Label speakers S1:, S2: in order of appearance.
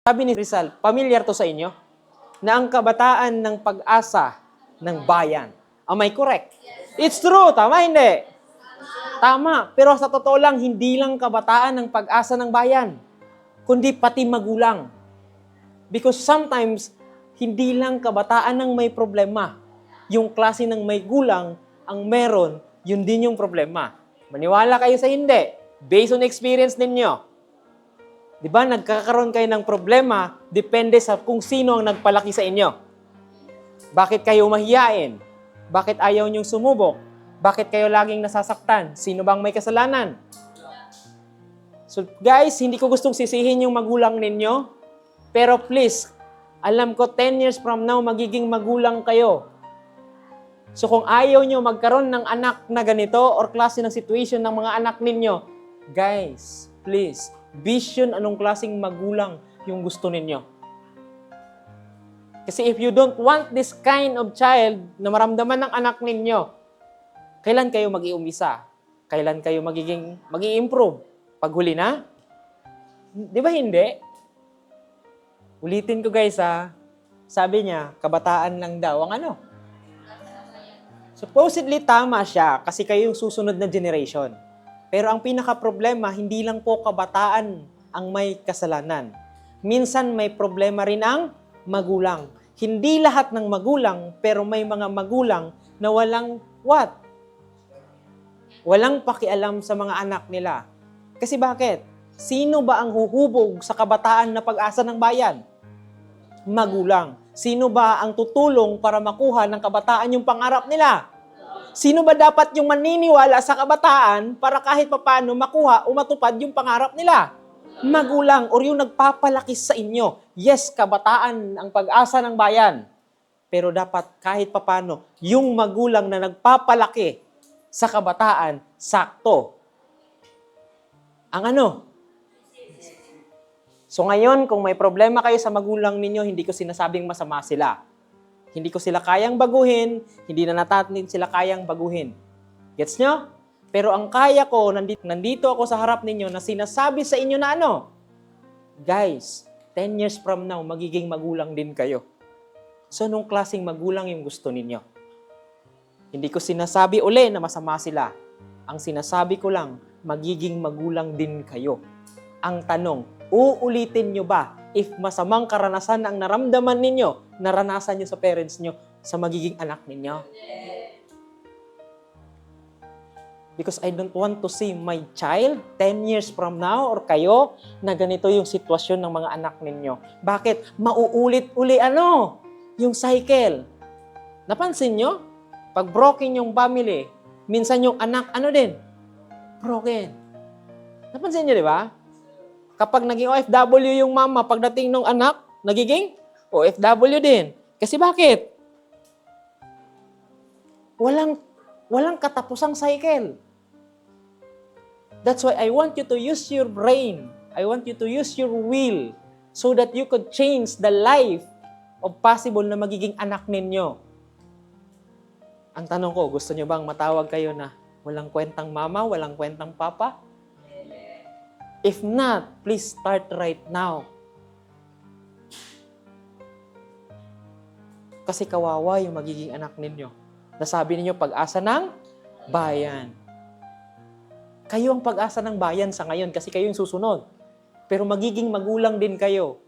S1: Sabi ni Rizal, pamilyar to sa inyo, na ang kabataan ng pag-asa ng bayan. Am I correct? It's true, tama hindi? Tama, pero sa totoo lang, hindi lang kabataan ng pag-asa ng bayan, kundi pati magulang. Because sometimes, hindi lang kabataan ang may problema. Yung klase ng may gulang ang meron, yun din yung problema. Maniwala kayo sa hindi, based on experience ninyo. Di ba, nagkakaroon kayo ng problema, depende sa kung sino ang nagpalaki sa inyo. Bakit kayo mahiyain? Bakit ayaw niyong sumubok? Bakit kayo laging nasasaktan? Sino bang may kasalanan? So guys, hindi ko gustong sisihin yung magulang ninyo, pero please, alam ko 10 years from now, magiging magulang kayo. So kung ayaw nyo magkaroon ng anak na ganito or klase ng situation ng mga anak ninyo, guys, please, vision anong klaseng magulang yung gusto ninyo. Kasi if you don't want this kind of child na maramdaman ng anak ninyo, kailan kayo mag-iumpisa? Kailan kayo mag-i-improve? Paghuli na? Di ba hindi? Ulitin ko guys sabi niya, kabataan lang daw ang ano. Supposedly tama siya kasi kayo yung susunod na generation. Pero ang pinaka-problema, hindi lang po kabataan ang may kasalanan. Minsan may problema rin ang magulang. Hindi lahat ng magulang, pero may mga magulang na walang what? Walang pakialam sa mga anak nila. Kasi bakit? Sino ba ang huhubog sa kabataan na pag-asa ng bayan? Magulang. Sino ba ang tutulong para makuha ng kabataan yung pangarap nila? Sino ba dapat yung maniniwala sa kabataan para kahit papaano makuha o matupad yung pangarap nila? Magulang o yung nagpapalaki sa inyo. Yes, kabataan ang pag-asa ng bayan. Pero dapat kahit papaano, yung magulang na nagpapalaki sa kabataan, sakto. Ang ano? So ngayon, kung may problema kayo sa magulang ninyo, hindi ko sinasabing masama sila. Hindi ko sila kayang baguhin, hindi na natin sila kayang baguhin. Gets nyo? Pero ang kaya ko, nandito ako sa harap ninyo na sinasabi sa inyo na ano? Guys, 10 years from now, magiging magulang din kayo. So, anong klaseng magulang yung gusto ninyo? Hindi ko sinasabi uli na masama sila. Ang sinasabi ko lang, magiging magulang din kayo. Ang tanong, uulitin nyo ba if masamang karanasan ang naramdaman ninyo, naranasan nyo sa parents nyo, sa magiging anak ninyo? Because I don't want to see my child 10 years from now or kayo na ganito yung sitwasyon ng mga anak ninyo. Bakit? Mauulit-uli yung cycle. Napansin nyo? Pag broken yung family, minsan yung anak, broken. Napansin nyo, di ba? Kapag naging OFW yung mama, pagdating ng anak, nagiging OFW din. Kasi bakit? Walang katapusang cycle. That's why I want you to use your brain. I want you to use your will so that you could change the life of possible na magiging anak ninyo. Ang tanong ko, gusto nyo bang matawag kayo na walang kwentang mama, walang kwentang papa? If not, please start right now. Kasi kawawa yung magiging anak ninyo. Nasabi ninyo, pag-asa ng bayan. Kayo ang pag-asa ng bayan sa ngayon kasi kayo yung susunod. Pero magiging magulang din kayo.